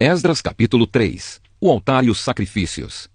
Esdras capítulo 3. O altar e os sacrifícios.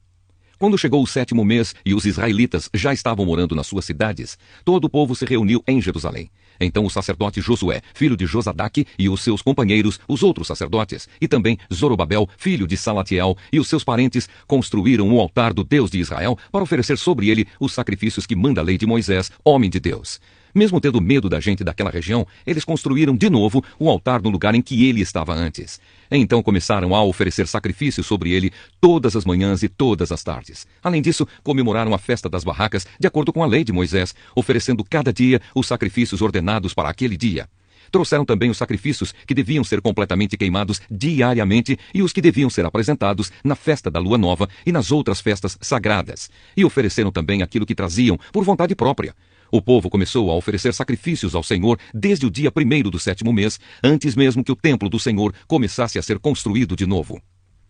Quando chegou o 7º mês e os israelitas já estavam morando nas suas cidades, todo o povo se reuniu em Jerusalém. Então o sacerdote Josué, filho de Josadaque, e os seus companheiros, os outros sacerdotes, e também Zorobabel, filho de Salatiel, e os seus parentes, construíram o altar do Deus de Israel para oferecer sobre ele os sacrifícios que manda a lei de Moisés, homem de Deus. Mesmo tendo medo da gente daquela região, eles construíram de novo o altar no lugar em que ele estava antes. Então começaram a oferecer sacrifícios sobre ele todas as manhãs e todas as tardes. Além disso, comemoraram a festa das barracas de acordo com a lei de Moisés, oferecendo cada dia os sacrifícios ordenados para aquele dia. Trouxeram também os sacrifícios que deviam ser completamente queimados diariamente e os que deviam ser apresentados na festa da lua nova e nas outras festas sagradas. E ofereceram também aquilo que traziam por vontade própria. O povo começou a oferecer sacrifícios ao Senhor desde o dia 1º do 7º mês, antes mesmo que o templo do Senhor começasse a ser construído de novo.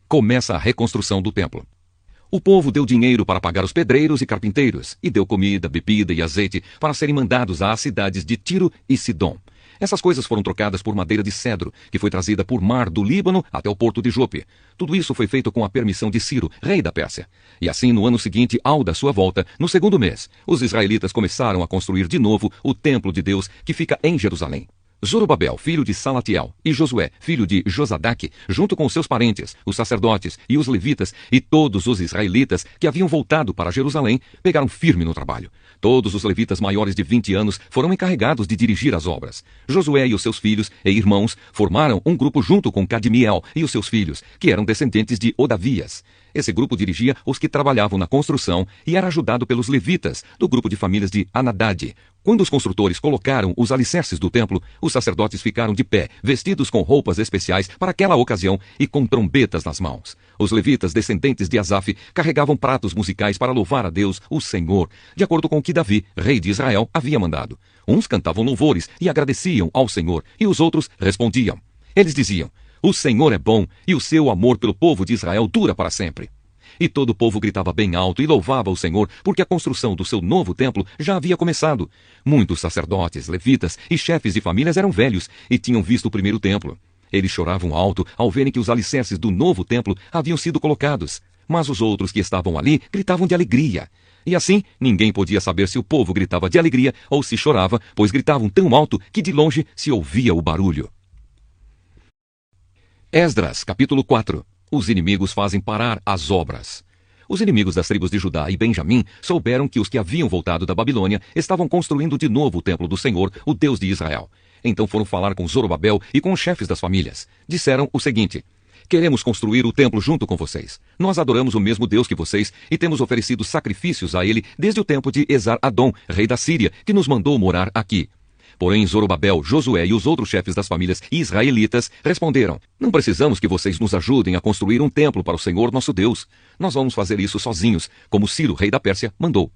Começa a reconstrução do templo. O povo deu dinheiro para pagar os pedreiros e carpinteiros, e deu comida, bebida e azeite para serem mandados às cidades de Tiro e Sidom. Essas coisas foram trocadas por madeira de cedro, que foi trazida por mar do Líbano até o porto de Jope. Tudo isso foi feito com a permissão de Ciro, rei da Pérsia. E assim, no ano seguinte ao da sua volta, no 2º mês, os israelitas começaram a construir de novo o templo de Deus que fica em Jerusalém. Zorobabel, filho de Salatiel, e Josué, filho de Josadaque, junto com seus parentes, os sacerdotes e os levitas, e todos os israelitas que haviam voltado para Jerusalém, pegaram firme no trabalho. Todos os levitas maiores de 20 anos foram encarregados de dirigir as obras. Josué e os seus filhos e irmãos formaram um grupo junto com Cadmiel e os seus filhos, que eram descendentes de Odavias. Esse grupo dirigia os que trabalhavam na construção e era ajudado pelos levitas, do grupo de famílias de Anadad. Quando os construtores colocaram os alicerces do templo, os sacerdotes ficaram de pé, vestidos com roupas especiais para aquela ocasião e com trombetas nas mãos. Os levitas, descendentes de Asaf, carregavam pratos musicais para louvar a Deus, o Senhor, de acordo com o que Davi, rei de Israel, havia mandado. Uns cantavam louvores e agradeciam ao Senhor, e os outros respondiam. Eles diziam: "O Senhor é bom, e o seu amor pelo povo de Israel dura para sempre." E todo o povo gritava bem alto e louvava o Senhor, porque a construção do seu novo templo já havia começado. Muitos sacerdotes, levitas e chefes de famílias eram velhos e tinham visto o primeiro templo. Eles choravam alto ao verem que os alicerces do novo templo haviam sido colocados. Mas os outros que estavam ali gritavam de alegria. E assim, ninguém podia saber se o povo gritava de alegria ou se chorava, pois gritavam tão alto que de longe se ouvia o barulho. Esdras, capítulo 4. Os inimigos fazem parar as obras. Os inimigos das tribos de Judá e Benjamim souberam que os que haviam voltado da Babilônia estavam construindo de novo o templo do Senhor, o Deus de Israel. Então foram falar com Zorobabel e com os chefes das famílias. Disseram o seguinte: "Queremos construir o templo junto com vocês. Nós adoramos o mesmo Deus que vocês e temos oferecido sacrifícios a ele desde o tempo de Esar-Adom, rei da Síria, que nos mandou morar aqui." Porém, Zorobabel, Josué e os outros chefes das famílias israelitas responderam: "Não precisamos que vocês nos ajudem a construir um templo para o Senhor nosso Deus. Nós vamos fazer isso sozinhos, como Ciro, rei da Pérsia, mandou."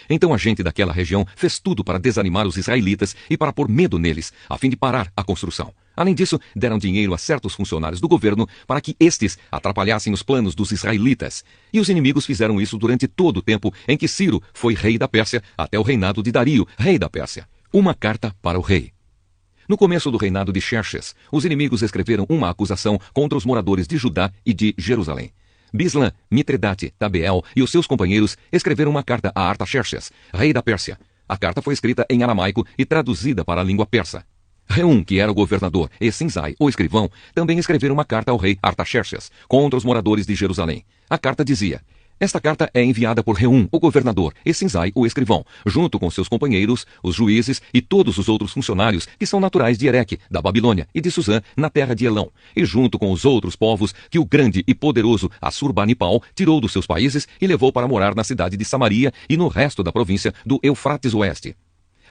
Então a gente daquela região fez tudo para desanimar os israelitas e para pôr medo neles, a fim de parar a construção. Além disso, deram dinheiro a certos funcionários do governo para que estes atrapalhassem os planos dos israelitas. E os inimigos fizeram isso durante todo o tempo em que Ciro foi rei da Pérsia, até o reinado de Dario, rei da Pérsia. Uma carta para o rei. No começo do reinado de Xerxes, os inimigos escreveram uma acusação contra os moradores de Judá e de Jerusalém. Bislã, Mitredate, Tabeel e os seus companheiros escreveram uma carta a Artaxerxes, rei da Pérsia. A carta foi escrita em aramaico e traduzida para a língua persa. Reum, que era o governador, e Sinzai, o escrivão, também escreveram uma carta ao rei Artaxerxes contra os moradores de Jerusalém. A carta dizia: "Esta carta é enviada por Reum, o governador, e Sinzai, o escrivão, junto com seus companheiros, os juízes e todos os outros funcionários que são naturais de Ereque, da Babilônia, e de Suzã, na terra de Elão, e junto com os outros povos que o grande e poderoso Assurbanipal tirou dos seus países e levou para morar na cidade de Samaria e no resto da província do Eufrates Oeste."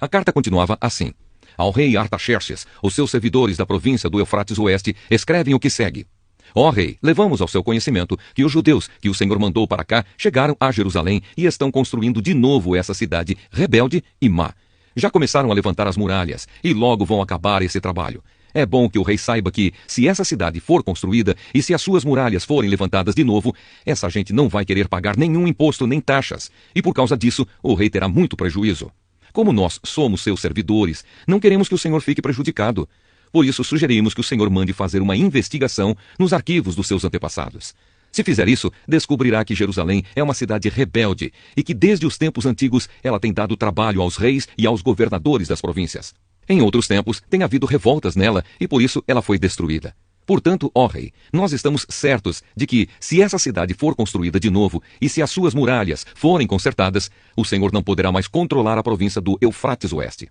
A carta continuava assim: "Ao rei Artaxerxes, os seus servidores da província do Eufrates Oeste escrevem o que segue: Ó rei, levamos ao seu conhecimento que os judeus que o Senhor mandou para cá chegaram a Jerusalém e estão construindo de novo essa cidade rebelde e má. Já começaram a levantar as muralhas e logo vão acabar esse trabalho. É bom que o rei saiba que, se essa cidade for construída e se as suas muralhas forem levantadas de novo, essa gente não vai querer pagar nenhum imposto nem taxas, e por causa disso o rei terá muito prejuízo. Como nós somos seus servidores, não queremos que o Senhor fique prejudicado. Por isso, sugerimos que o Senhor mande fazer uma investigação nos arquivos dos seus antepassados. Se fizer isso, descobrirá que Jerusalém é uma cidade rebelde e que desde os tempos antigos ela tem dado trabalho aos reis e aos governadores das províncias. Em outros tempos, tem havido revoltas nela e por isso ela foi destruída. Portanto, ó rei, nós estamos certos de que, se essa cidade for construída de novo e se as suas muralhas forem consertadas, o Senhor não poderá mais controlar a província do Eufrates Oeste.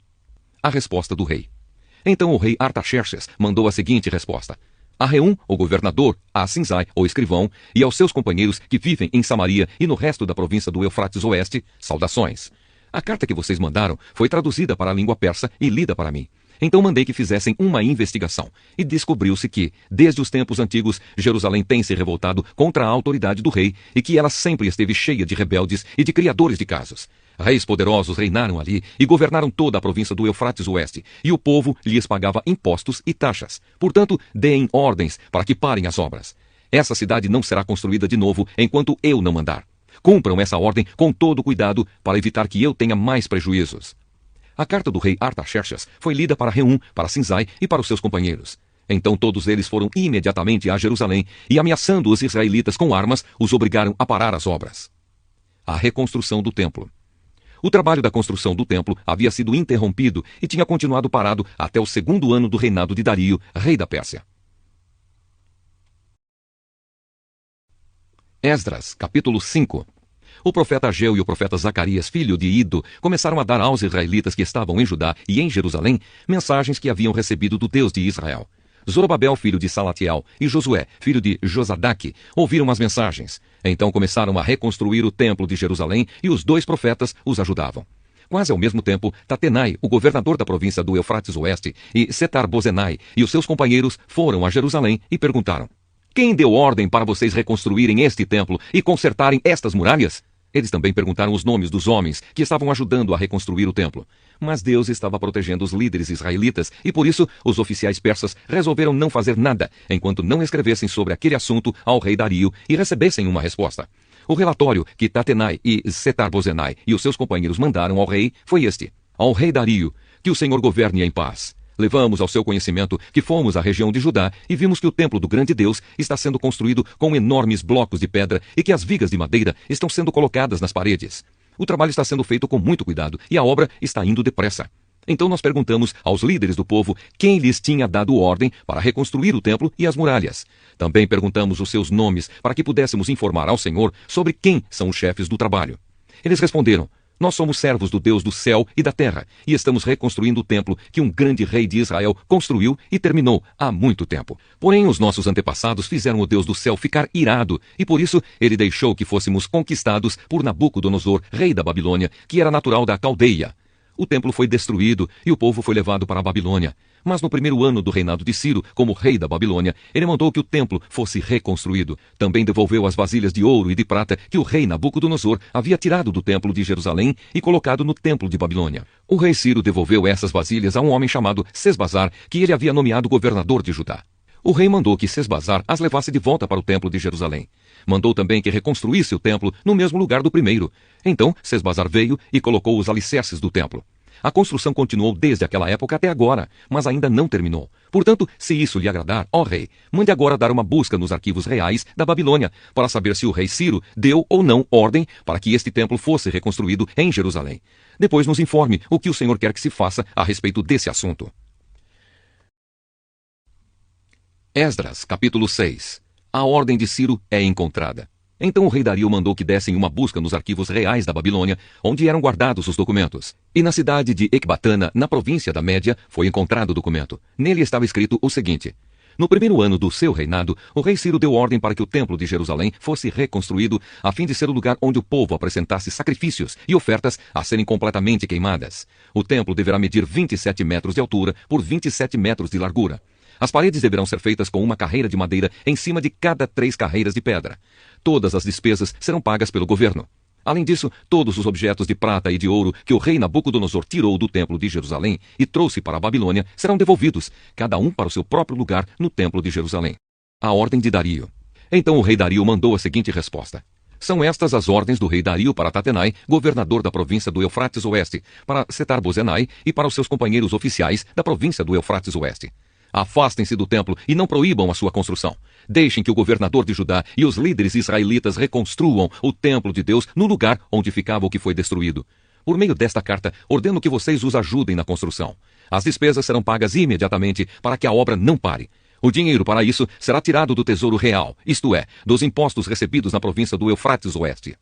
A resposta do rei. Então o rei Artaxerxes mandou a seguinte resposta: a Reum, o governador, a Sinzai, o escrivão, e aos seus companheiros que vivem em Samaria e no resto da província do Eufrates Oeste, saudações. A carta que vocês mandaram foi traduzida para a língua persa e lida para mim. Então mandei que fizessem uma investigação, e descobriu-se que, desde os tempos antigos, Jerusalém tem se revoltado contra a autoridade do rei e que ela sempre esteve cheia de rebeldes e de criadores de casos. Reis poderosos reinaram ali e governaram toda a província do Eufrates Oeste, e o povo lhes pagava impostos e taxas. Portanto, deem ordens para que parem as obras. Essa cidade não será construída de novo enquanto eu não mandar. Cumpram essa ordem com todo cuidado para evitar que eu tenha mais prejuízos. A carta do rei Artaxerxes foi lida para Reum, para Sinzai e para os seus companheiros. Então todos eles foram imediatamente a Jerusalém e, ameaçando os israelitas com armas, os obrigaram a parar as obras. A reconstrução do templo. O trabalho da construção do templo havia sido interrompido e tinha continuado parado até o 2º ano do reinado de Dario, rei da Pérsia. Esdras, capítulo 5. O profeta Ageu e o profeta Zacarias, filho de Ido, começaram a dar aos israelitas que estavam em Judá e em Jerusalém mensagens que haviam recebido do Deus de Israel. Zorobabel, filho de Salatiel, e Josué, filho de Josadaque, ouviram as mensagens. Então começaram a reconstruir o templo de Jerusalém e os 2 profetas os ajudavam. Quase ao mesmo tempo, Tatenai, o governador da província do Eufrates Oeste, e Setar-Bozenai e os seus companheiros foram a Jerusalém e perguntaram: quem deu ordem para vocês reconstruírem este templo e consertarem estas muralhas? Eles também perguntaram os nomes dos homens que estavam ajudando a reconstruir o templo. Mas Deus estava protegendo os líderes israelitas e por isso os oficiais persas resolveram não fazer nada enquanto não escrevessem sobre aquele assunto ao rei Dario e recebessem uma resposta. O relatório que Tatenai e Setar-Bozenai e os seus companheiros mandaram ao rei foi este: ao rei Dario, que o Senhor governe em paz. Levamos ao seu conhecimento que fomos à região de Judá e vimos que o templo do grande Deus está sendo construído com enormes blocos de pedra e que as vigas de madeira estão sendo colocadas nas paredes. O trabalho está sendo feito com muito cuidado e a obra está indo depressa. Então nós perguntamos aos líderes do povo quem lhes tinha dado ordem para reconstruir o templo e as muralhas. Também perguntamos os seus nomes para que pudéssemos informar ao Senhor sobre quem são os chefes do trabalho. Eles responderam: nós somos servos do Deus do céu e da terra, e estamos reconstruindo o templo que um grande rei de Israel construiu e terminou há muito tempo. Porém, os nossos antepassados fizeram o Deus do céu ficar irado, e por isso ele deixou que fôssemos conquistados por Nabucodonosor, rei da Babilônia, que era natural da Caldeia. O templo foi destruído e o povo foi levado para a Babilônia. Mas no 1º ano do reinado de Ciro, como rei da Babilônia, ele mandou que o templo fosse reconstruído. Também devolveu as vasilhas de ouro e de prata que o rei Nabucodonosor havia tirado do templo de Jerusalém e colocado no templo de Babilônia. O rei Ciro devolveu essas vasilhas a um homem chamado Sesbazar, que ele havia nomeado governador de Judá. O rei mandou que Sesbazar as levasse de volta para o templo de Jerusalém. Mandou também que reconstruísse o templo no mesmo lugar do primeiro. Então Sesbazar veio e colocou os alicerces do templo. A construção continuou desde aquela época até agora, mas ainda não terminou. Portanto, se isso lhe agradar, ó rei, mande agora dar uma busca nos arquivos reais da Babilônia, para saber se o rei Ciro deu ou não ordem para que este templo fosse reconstruído em Jerusalém. Depois nos informe o que o Senhor quer que se faça a respeito desse assunto. Esdras, capítulo 6. A ordem de Ciro é encontrada. Então o rei Dario mandou que dessem uma busca nos arquivos reais da Babilônia, onde eram guardados os documentos. E na cidade de Ecbatana, na província da Média, foi encontrado o documento. Nele estava escrito o seguinte: no 1º ano do seu reinado, o rei Ciro deu ordem para que o templo de Jerusalém fosse reconstruído, a fim de ser o lugar onde o povo apresentasse sacrifícios e ofertas a serem completamente queimadas. O templo deverá medir 27 metros de altura por 27 metros de largura. As paredes deverão ser feitas com uma carreira de madeira em cima de cada 3 carreiras de pedra. Todas as despesas serão pagas pelo governo. Além disso, todos os objetos de prata e de ouro que o rei Nabucodonosor tirou do templo de Jerusalém e trouxe para a Babilônia serão devolvidos, cada um para o seu próprio lugar no templo de Jerusalém. A ordem de Dario. Então o rei Dario mandou a seguinte resposta: são estas as ordens do rei Dario para Tatenai, governador da província do Eufrates Oeste, para Setar-Bozenai e para os seus companheiros oficiais da província do Eufrates Oeste. Afastem-se do templo e não proíbam a sua construção. Deixem que o governador de Judá e os líderes israelitas reconstruam o templo de Deus no lugar onde ficava o que foi destruído. Por meio desta carta, ordeno que vocês os ajudem na construção. As despesas serão pagas imediatamente para que a obra não pare. O dinheiro para isso será tirado do tesouro real, isto é, dos impostos recebidos na província do Eufrates Oeste.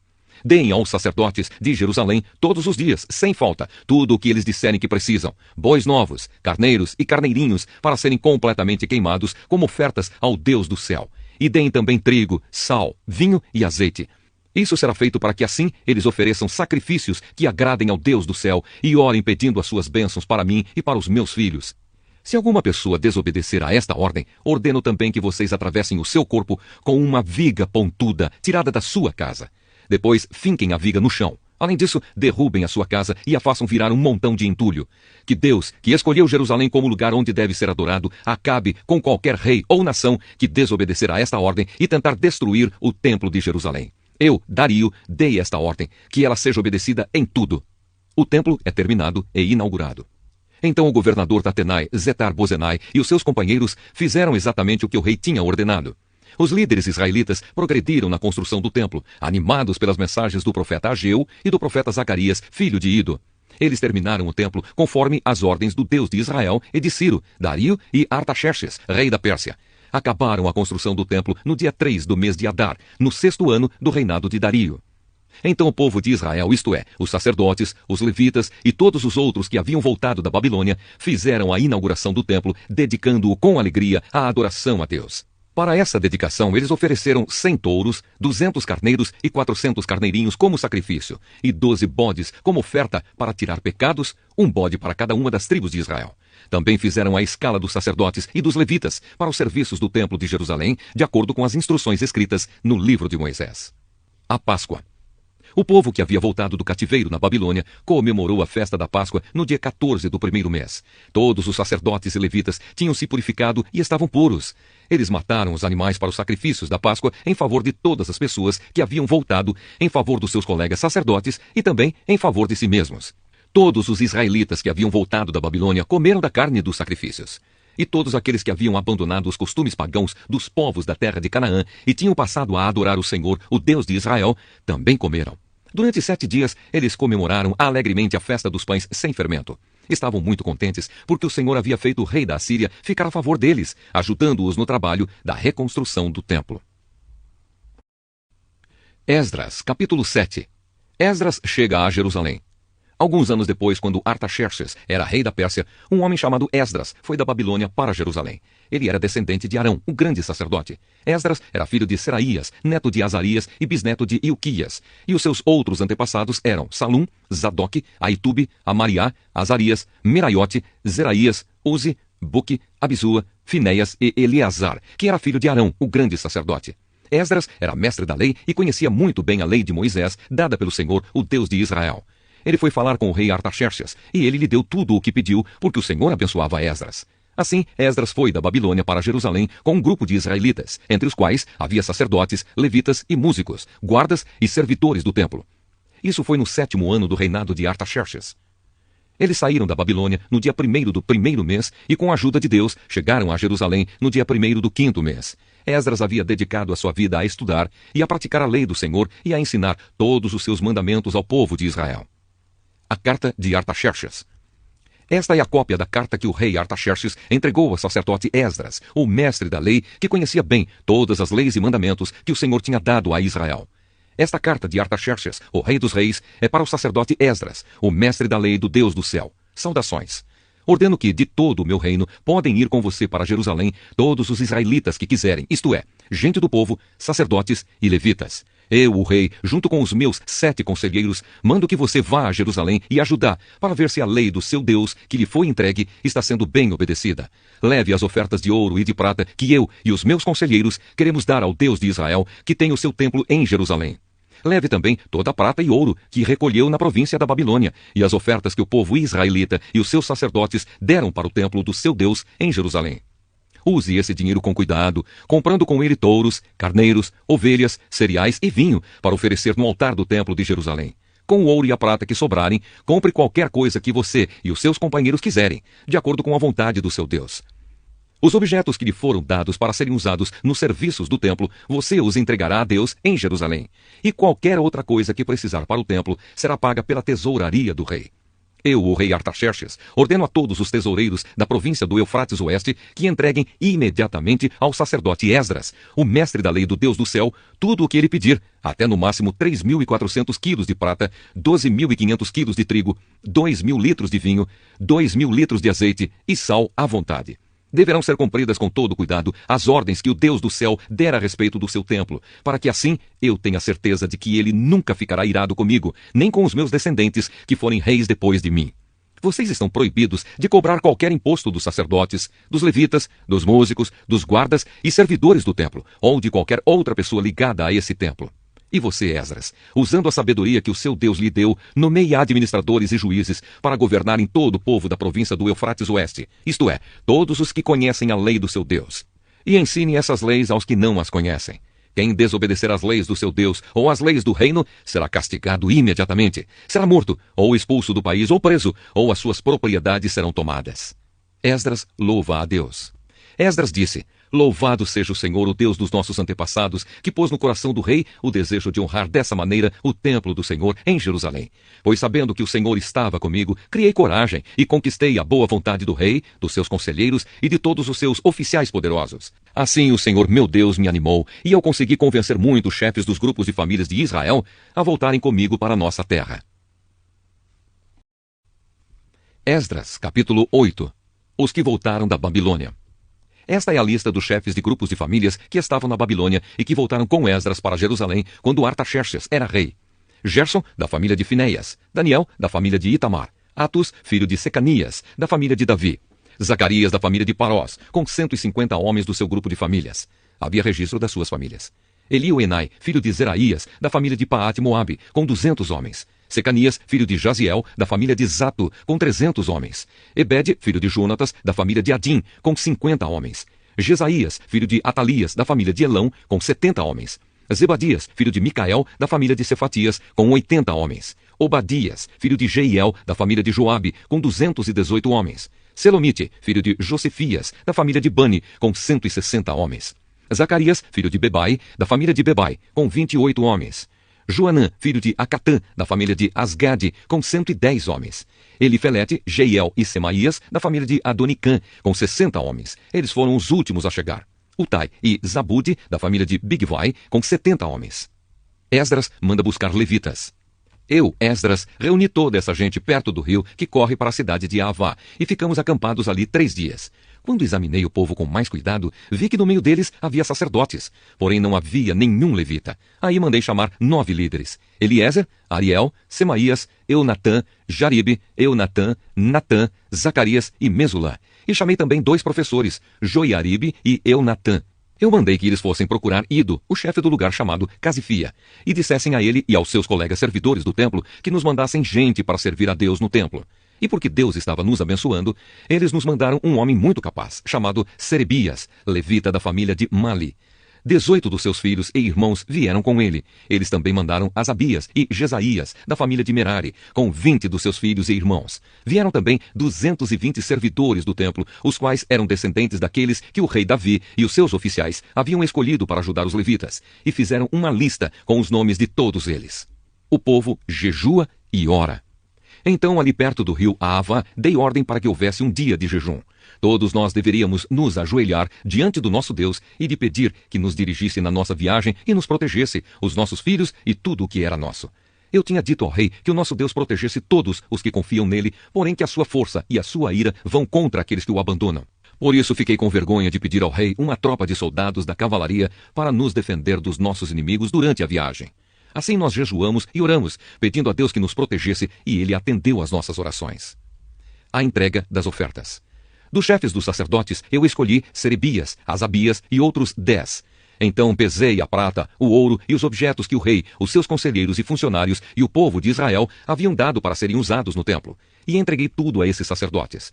Deem aos sacerdotes de Jerusalém todos os dias, sem falta, tudo o que eles disserem que precisam: bois novos, carneiros e carneirinhos, para serem completamente queimados como ofertas ao Deus do céu. E deem também trigo, sal, vinho e azeite. Isso será feito para que assim eles ofereçam sacrifícios que agradem ao Deus do céu e orem pedindo as suas bênçãos para mim e para os meus filhos. Se alguma pessoa desobedecer a esta ordem, ordeno também que vocês atravessem o seu corpo com uma viga pontuda tirada da sua casa. Depois, finquem a viga no chão. Além disso, derrubem a sua casa e a façam virar um montão de entulho. Que Deus, que escolheu Jerusalém como lugar onde deve ser adorado, acabe com qualquer rei ou nação que desobedecer a esta ordem e tentar destruir o templo de Jerusalém. Eu, Dario, dei esta ordem, que ela seja obedecida em tudo. O templo é terminado e inaugurado. Então o governador Tatenai, Zetar-Bozenai e os seus companheiros fizeram exatamente o que o rei tinha ordenado. Os líderes israelitas progrediram na construção do templo, animados pelas mensagens do profeta Ageu e do profeta Zacarias, filho de Ido. Eles terminaram o templo conforme as ordens do Deus de Israel e de Ciro, Dario e Artaxerxes, rei da Pérsia. Acabaram a construção do templo no dia 3 do mês de Adar, no 6º ano do reinado de Dario. Então o povo de Israel, isto é, os sacerdotes, os levitas e todos os outros que haviam voltado da Babilônia, fizeram a inauguração do templo, dedicando-o com alegria à adoração a Deus. Para essa dedicação, eles ofereceram 100 touros, 200 carneiros e 400 carneirinhos como sacrifício, e 12 bodes como oferta para tirar pecados, um bode para cada uma das tribos de Israel. Também fizeram a escala dos sacerdotes e dos levitas para os serviços do templo de Jerusalém, de acordo com as instruções escritas no livro de Moisés. A Páscoa. O povo que havia voltado do cativeiro na Babilônia comemorou a festa da Páscoa no dia 14 do primeiro mês. Todos os sacerdotes e levitas tinham se purificado e estavam puros. Eles mataram os animais para os sacrifícios da Páscoa em favor de todas as pessoas que haviam voltado, em favor dos seus colegas sacerdotes e também em favor de si mesmos. Todos os israelitas que haviam voltado da Babilônia comeram da carne dos sacrifícios. E todos aqueles que haviam abandonado os costumes pagãos dos povos da terra de Canaã e tinham passado a adorar o Senhor, o Deus de Israel, também comeram. Durante 7 dias, eles comemoraram alegremente a festa dos pães sem fermento. Estavam muito contentes, porque o Senhor havia feito o rei da Assíria ficar a favor deles, ajudando-os no trabalho da reconstrução do templo. Esdras, capítulo 7. Esdras chega a Jerusalém. Alguns anos depois, quando Artaxerxes era rei da Pérsia, um homem chamado Esdras foi da Babilônia para Jerusalém. Ele era descendente de Arão, o grande sacerdote. Esdras era filho de Seraías, neto de Azarias e bisneto de Ilquias. E os seus outros antepassados eram Salum, Zadok, Aitube, Amariá, Azarias, Meraiote, Zeraías, Uzi, Buque, Abisua, Finéias e Eleazar, que era filho de Arão, o grande sacerdote. Esdras era mestre da lei e conhecia muito bem a lei de Moisés, dada pelo Senhor, o Deus de Israel. Ele foi falar com o rei Artaxerxes, e ele lhe deu tudo o que pediu, porque o Senhor abençoava Esdras. Assim, Esdras foi da Babilônia para Jerusalém com um grupo de israelitas, entre os quais havia sacerdotes, levitas e músicos, guardas e servidores do templo. Isso foi no 7º ano do reinado de Artaxerxes. Eles saíram da Babilônia no dia 1º do primeiro mês e, com a ajuda de Deus, chegaram a Jerusalém no dia 1º do 5º mês. Esdras havia dedicado a sua vida a estudar e a praticar a lei do Senhor e a ensinar todos os seus mandamentos ao povo de Israel. A carta de Artaxerxes. Esta é a cópia da carta que o rei Artaxerxes entregou ao sacerdote Esdras, o mestre da lei, que conhecia bem todas as leis e mandamentos que o Senhor tinha dado a Israel. Esta carta de Artaxerxes, o rei dos reis, é para o sacerdote Esdras, o mestre da lei do Deus do céu. Saudações. Ordeno que, de todo o meu reino, podem ir com você para Jerusalém todos os israelitas que quiserem, isto é, gente do povo, sacerdotes e levitas. Eu, o rei, junto com os meus 7 conselheiros, mando que você vá a Jerusalém e a Judá, para ver se a lei do seu Deus, que lhe foi entregue, está sendo bem obedecida. Leve as ofertas de ouro e de prata que eu e os meus conselheiros queremos dar ao Deus de Israel, que tem o seu templo em Jerusalém. Leve também toda a prata e ouro que recolheu na província da Babilônia, e as ofertas que o povo israelita e os seus sacerdotes deram para o templo do seu Deus em Jerusalém. Use esse dinheiro com cuidado, comprando com ele touros, carneiros, ovelhas, cereais e vinho, para oferecer no altar do templo de Jerusalém. Com o ouro e a prata que sobrarem, compre qualquer coisa que você e os seus companheiros quiserem, de acordo com a vontade do seu Deus. Os objetos que lhe foram dados para serem usados nos serviços do templo, você os entregará a Deus em Jerusalém. E qualquer outra coisa que precisar para o templo será paga pela tesouraria do rei. Eu, o rei Artaxerxes, ordeno a todos os tesoureiros da província do Eufrates Oeste que entreguem imediatamente ao sacerdote Esdras, o mestre da lei do Deus do céu, tudo o que ele pedir, até no máximo 3.400 quilos de prata, 12.500 quilos de trigo, 2.000 litros de vinho, 2.000 litros de azeite e sal à vontade. Deverão ser cumpridas com todo cuidado as ordens que o Deus do céu der a respeito do seu templo, para que assim eu tenha certeza de que ele nunca ficará irado comigo, nem com os meus descendentes que forem reis depois de mim. Vocês estão proibidos de cobrar qualquer imposto dos sacerdotes, dos levitas, dos músicos, dos guardas e servidores do templo, ou de qualquer outra pessoa ligada a esse templo. E você, Esdras, usando a sabedoria que o seu Deus lhe deu, nomeie administradores e juízes para governarem todo o povo da província do Eufrates Oeste, isto é, todos os que conhecem a lei do seu Deus. E ensine essas leis aos que não as conhecem. Quem desobedecer às leis do seu Deus ou às leis do reino será castigado imediatamente. Será morto, ou expulso do país, ou preso, ou as suas propriedades serão tomadas. Esdras louva a Deus. Esdras disse: Louvado seja o Senhor, o Deus dos nossos antepassados, que pôs no coração do rei o desejo de honrar dessa maneira o templo do Senhor em Jerusalém. Pois sabendo que o Senhor estava comigo, criei coragem e conquistei a boa vontade do rei, dos seus conselheiros e de todos os seus oficiais poderosos. Assim o Senhor meu Deus me animou, e eu consegui convencer muitos chefes dos grupos de famílias de Israel a voltarem comigo para a nossa terra. Esdras, capítulo 8. Os que voltaram da Babilônia. Esta é a lista dos chefes de grupos de famílias que estavam na Babilônia e que voltaram com Esdras para Jerusalém quando Artaxerxes era rei. Gerson, da família de Finéias. Daniel, da família de Itamar. Atus, filho de Secanias, da família de Davi. Zacarias, da família de Parós, com 150 homens do seu grupo de famílias. Havia registro das suas famílias. Elioenai, filho de Zeraías, da família de Paate-Moabe, com 200 homens. Secanias, filho de Jaziel, da família de Zato, com 300 homens. Ebed, filho de Jonatas, da família de Adim, com 50 homens. Jesaías, filho de Atalias, da família de Elão, com 70 homens. Zebadias, filho de Micael, da família de Cefatias, com 80 homens. Obadias, filho de Jeiel, da família de Joabe, com 218 homens. Selomite, filho de Josefias, da família de Bani, com 160 homens. Zacarias, filho de Bebai, da família de Bebai, com 28 homens. Joanã, filho de Acatã, da família de Asgade, com 110 homens. Elifelete, Jeiel e Semaías, da família de Adonicã, com 60 homens. Eles foram os últimos a chegar. Utai e Zabude, da família de Bigvai, com 70 homens. Esdras manda buscar levitas. Eu, Esdras, reuni toda essa gente perto do rio que corre para a cidade de Avá, e ficamos acampados ali 3 dias. Quando examinei o povo com mais cuidado, vi que no meio deles havia sacerdotes, porém não havia nenhum levita. Aí mandei chamar 9 líderes: Eliezer, Ariel, Semaías, Eunatã, Jaribe, Eunatã, Natã, Zacarias e Mesulá. E chamei também 2 professores, Joiaribe e Eunatã. Eu mandei que eles fossem procurar Ido, o chefe do lugar chamado Casifia, e dissessem a ele e aos seus colegas servidores do templo que nos mandassem gente para servir a Deus no templo. E porque Deus estava nos abençoando, eles nos mandaram um homem muito capaz, chamado Serebias, levita da família de Mali. 18 dos seus filhos e irmãos vieram com ele. Eles também mandaram Asabias e Jesaías, da família de Merari, com 20 dos seus filhos e irmãos. Vieram também 220 servidores do templo, os quais eram descendentes daqueles que o rei Davi e os seus oficiais haviam escolhido para ajudar os levitas, e fizeram uma lista com os nomes de todos eles. O povo jejua e ora. Então, ali perto do rio Ava, dei ordem para que houvesse um dia de jejum. Todos nós deveríamos nos ajoelhar diante do nosso Deus e de pedir que nos dirigisse na nossa viagem e nos protegesse, os nossos filhos e tudo o que era nosso. Eu tinha dito ao rei que o nosso Deus protegesse todos os que confiam nele, porém que a sua força e a sua ira vão contra aqueles que o abandonam. Por isso fiquei com vergonha de pedir ao rei uma tropa de soldados da cavalaria para nos defender dos nossos inimigos durante a viagem. Assim nós jejuamos e oramos, pedindo a Deus que nos protegesse, e ele atendeu às nossas orações. A entrega das ofertas. Dos chefes dos sacerdotes, eu escolhi Serebias, Asabias e outros 10. Então pesei a prata, o ouro e os objetos que o rei, os seus conselheiros e funcionários e o povo de Israel haviam dado para serem usados no templo, e entreguei tudo a esses sacerdotes.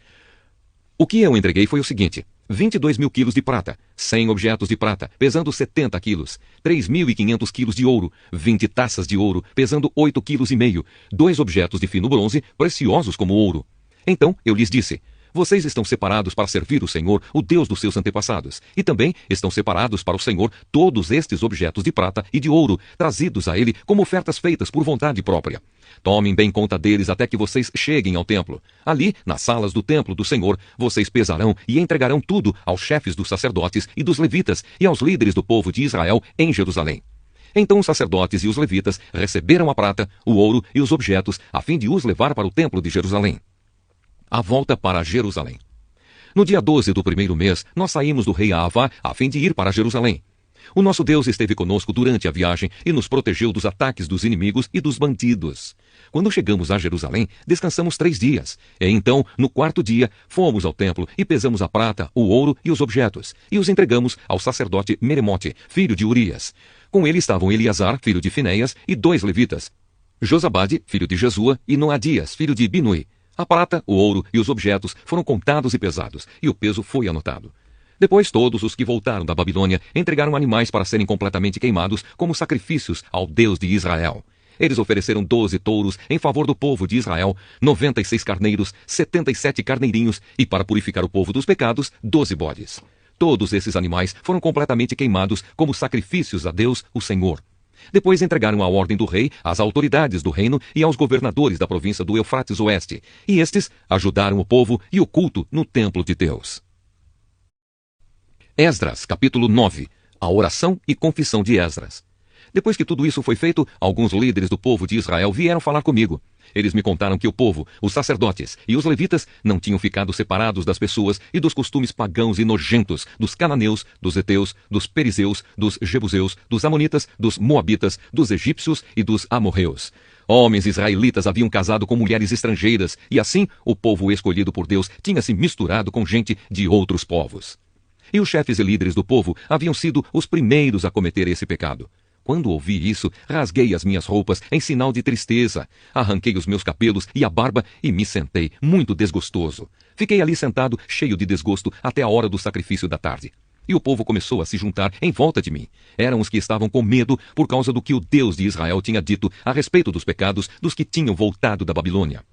O que eu entreguei foi o seguinte: 22.000 quilos de prata, 100 objetos de prata, pesando 70 quilos, 3.500 quilos de ouro, 20 taças de ouro, pesando 8,5 quilos, 2 objetos de fino bronze, preciosos como ouro. Então eu lhes disse: vocês estão separados para servir o Senhor, o Deus dos seus antepassados, e também estão separados para o Senhor todos estes objetos de prata e de ouro, trazidos a ele como ofertas feitas por vontade própria. Tomem bem conta deles até que vocês cheguem ao templo. Ali, nas salas do templo do Senhor, vocês pesarão e entregarão tudo aos chefes dos sacerdotes e dos levitas e aos líderes do povo de Israel em Jerusalém. Então os sacerdotes e os levitas receberam a prata, o ouro e os objetos, a fim de os levar para o templo de Jerusalém. A volta para Jerusalém. No dia 12 do primeiro mês, nós saímos do rei Ahavá a fim de ir para Jerusalém. O nosso Deus esteve conosco durante a viagem e nos protegeu dos ataques dos inimigos e dos bandidos. Quando chegamos a Jerusalém, descansamos 3 dias. E então, no 4º dia, fomos ao templo e pesamos a prata, o ouro e os objetos, e os entregamos ao sacerdote Meremote, filho de Urias. Com ele estavam Eleazar, filho de Finéias, e 2 levitas, Josabade, filho de Jesua, e Noadias, filho de Binui. A prata, o ouro e os objetos foram contados e pesados, e o peso foi anotado. Depois todos os que voltaram da Babilônia entregaram animais para serem completamente queimados como sacrifícios ao Deus de Israel. Eles ofereceram 12 touros em favor do povo de Israel, 96 carneiros, 77 carneirinhos e, para purificar o povo dos pecados, 12 bodes. Todos esses animais foram completamente queimados como sacrifícios a Deus, o Senhor. Depois entregaram a ordem do rei às autoridades do reino e aos governadores da província do Eufrates Oeste, e estes ajudaram o povo e o culto no templo de Deus. Esdras, capítulo 9. A oração e confissão de Esdras. Depois que tudo isso foi feito, alguns líderes do povo de Israel vieram falar comigo. Eles me contaram que o povo, os sacerdotes e os levitas não tinham ficado separados das pessoas e dos costumes pagãos e nojentos dos cananeus, dos heteus, dos perizeus, dos jebuseus, dos amonitas, dos moabitas, dos egípcios e dos amorreus. Homens israelitas haviam casado com mulheres estrangeiras e assim o povo escolhido por Deus tinha se misturado com gente de outros povos. E os chefes e líderes do povo haviam sido os primeiros a cometer esse pecado. Quando ouvi isso, rasguei as minhas roupas em sinal de tristeza, arranquei os meus cabelos e a barba e me sentei, muito desgostoso. Fiquei ali sentado, cheio de desgosto, até a hora do sacrifício da tarde. E o povo começou a se juntar em volta de mim. Eram os que estavam com medo por causa do que o Deus de Israel tinha dito a respeito dos pecados dos que tinham voltado da Babilônia.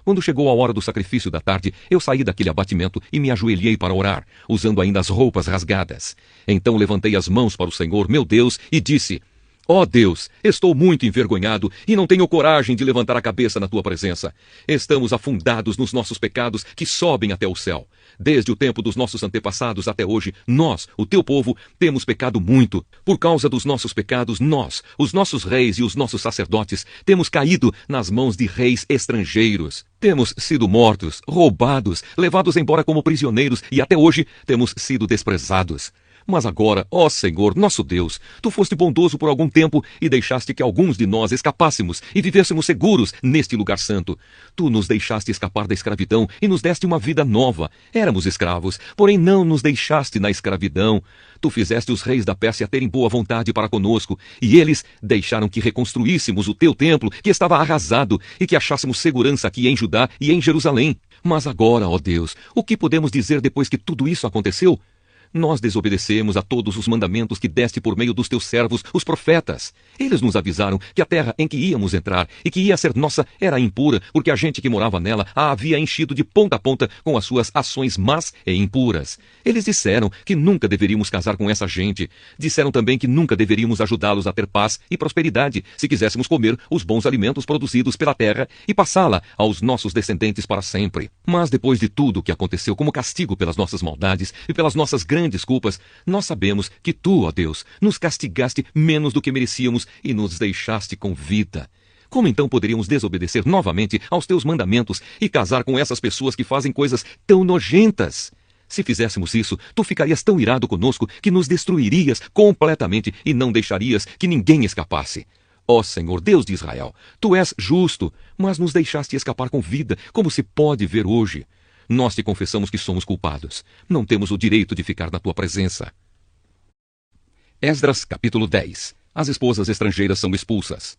Quando chegou a hora do sacrifício da tarde, eu saí daquele abatimento e me ajoelhei para orar, usando ainda as roupas rasgadas. Então levantei as mãos para o Senhor, meu Deus, e disse: Ó Deus, estou muito envergonhado e não tenho coragem de levantar a cabeça na tua presença. Estamos afundados nos nossos pecados que sobem até o céu. Desde o tempo dos nossos antepassados até hoje, nós, o teu povo, temos pecado muito. Por causa dos nossos pecados, nós, os nossos reis e os nossos sacerdotes, temos caído nas mãos de reis estrangeiros. Temos sido mortos, roubados, levados embora como prisioneiros e até hoje temos sido desprezados. Mas agora, ó Senhor, nosso Deus, Tu foste bondoso por algum tempo e deixaste que alguns de nós escapássemos e vivêssemos seguros neste lugar santo. Tu nos deixaste escapar da escravidão e nos deste uma vida nova. Éramos escravos, porém não nos deixaste na escravidão. Tu fizeste os reis da Pérsia terem boa vontade para conosco, e eles deixaram que reconstruíssemos o Teu templo, que estava arrasado, e que achássemos segurança aqui em Judá e em Jerusalém. Mas agora, ó Deus, o que podemos dizer depois que tudo isso aconteceu? Nós desobedecemos a todos os mandamentos que deste por meio dos teus servos, os profetas. Eles nos avisaram que a terra em que íamos entrar e que ia ser nossa era impura, porque a gente que morava nela a havia enchido de ponta a ponta com as suas ações más e impuras. Eles disseram que nunca deveríamos casar com essa gente. Disseram também que nunca deveríamos ajudá-los a ter paz e prosperidade, se quiséssemos comer os bons alimentos produzidos pela terra e passá-la aos nossos descendentes para sempre. Mas depois de tudo o que aconteceu como castigo pelas nossas maldades e pelas nossas grandes culpas, nós sabemos que Tu, ó Deus, nos castigaste menos do que merecíamos e nos deixaste com vida. Como então poderíamos desobedecer novamente aos Teus mandamentos e casar com essas pessoas que fazem coisas tão nojentas? Se fizéssemos isso, Tu ficarias tão irado conosco que nos destruirias completamente e não deixarias que ninguém escapasse. Ó Senhor, Deus de Israel, Tu és justo, mas nos deixaste escapar com vida, como se pode ver hoje. Nós te confessamos que somos culpados. Não temos o direito de ficar na tua presença. Esdras, capítulo 10. As esposas estrangeiras são expulsas.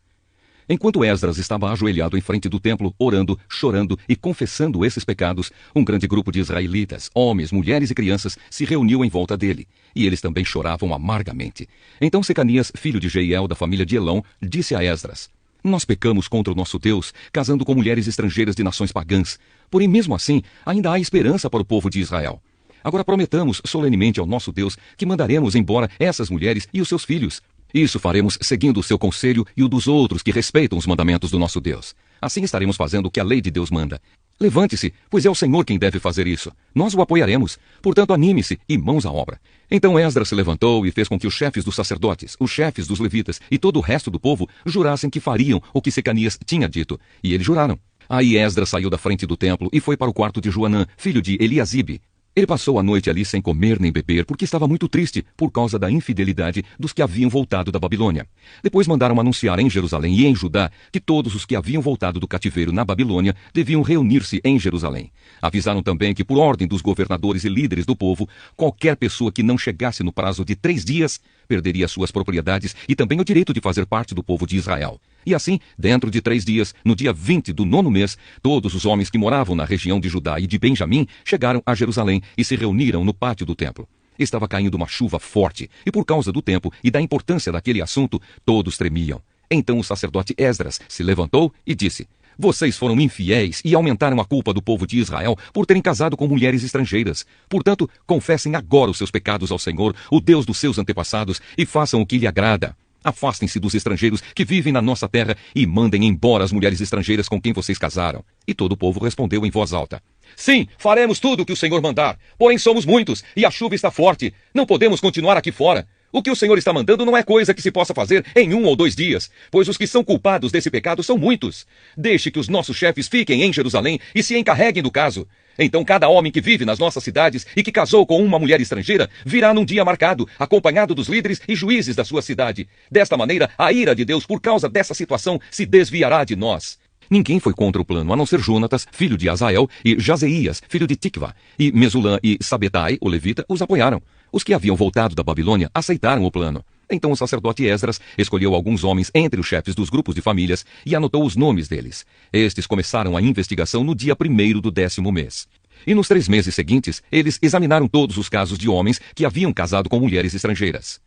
Enquanto Esdras estava ajoelhado em frente do templo, orando, chorando e confessando esses pecados, um grande grupo de israelitas, homens, mulheres e crianças, se reuniu em volta dele, e eles também choravam amargamente. Então Secanias, filho de Jeiel, da família de Elão, disse a Esdras: Nós pecamos contra o nosso Deus, casando com mulheres estrangeiras de nações pagãs. Porém, mesmo assim, ainda há esperança para o povo de Israel. Agora prometamos solenemente ao nosso Deus que mandaremos embora essas mulheres e os seus filhos. Isso faremos seguindo o seu conselho e o dos outros que respeitam os mandamentos do nosso Deus. Assim estaremos fazendo o que a lei de Deus manda. Levante-se, pois é o Senhor quem deve fazer isso. Nós o apoiaremos. Portanto, anime-se e mãos à obra. Então Esdras se levantou e fez com que os chefes dos sacerdotes, os chefes dos levitas e todo o resto do povo jurassem que fariam o que Secanias tinha dito. E eles juraram. Aí Esdras saiu da frente do templo e foi para o quarto de Joanã, filho de Eliasibe. Ele passou a noite ali sem comer nem beber, porque estava muito triste por causa da infidelidade dos que haviam voltado da Babilônia. Depois mandaram anunciar em Jerusalém e em Judá que todos os que haviam voltado do cativeiro na Babilônia deviam reunir-se em Jerusalém. Avisaram também que, por ordem dos governadores e líderes do povo, qualquer pessoa que não chegasse no prazo de 3 dias perderia suas propriedades e também o direito de fazer parte do povo de Israel. E assim, dentro de 3 dias, no dia 20 do 9º mês, todos os homens que moravam na região de Judá e de Benjamim chegaram a Jerusalém e se reuniram no pátio do templo. Estava caindo uma chuva forte, e por causa do tempo e da importância daquele assunto, todos tremiam. Então o sacerdote Esdras se levantou e disse: Vocês foram infiéis e aumentaram a culpa do povo de Israel por terem casado com mulheres estrangeiras. Portanto, confessem agora os seus pecados ao Senhor, o Deus dos seus antepassados, e façam o que lhe agrada. Afastem-se dos estrangeiros que vivem na nossa terra e mandem embora as mulheres estrangeiras com quem vocês casaram. E todo o povo respondeu em voz alta: Sim, faremos tudo o que o Senhor mandar. Porém somos muitos e a chuva está forte. Não podemos continuar aqui fora. O que o Senhor está mandando não é coisa que se possa fazer em 1 ou 2 dias, pois os que são culpados desse pecado são muitos. Deixe que os nossos chefes fiquem em Jerusalém e se encarreguem do caso. Então cada homem que vive nas nossas cidades e que casou com uma mulher estrangeira virá num dia marcado, acompanhado dos líderes e juízes da sua cidade. Desta maneira, a ira de Deus por causa dessa situação se desviará de nós. Ninguém foi contra o plano, a não ser Jonatas, filho de Azael, e Jazeías, filho de Tikva, e Mesulã e Sabetai, o levita, os apoiaram. Os que haviam voltado da Babilônia aceitaram o plano. Então o sacerdote Esdras escolheu alguns homens entre os chefes dos grupos de famílias e anotou os nomes deles. Estes começaram a investigação no dia 1º do 10º mês. E nos 3 meses seguintes, eles examinaram todos os casos de homens que haviam casado com mulheres estrangeiras.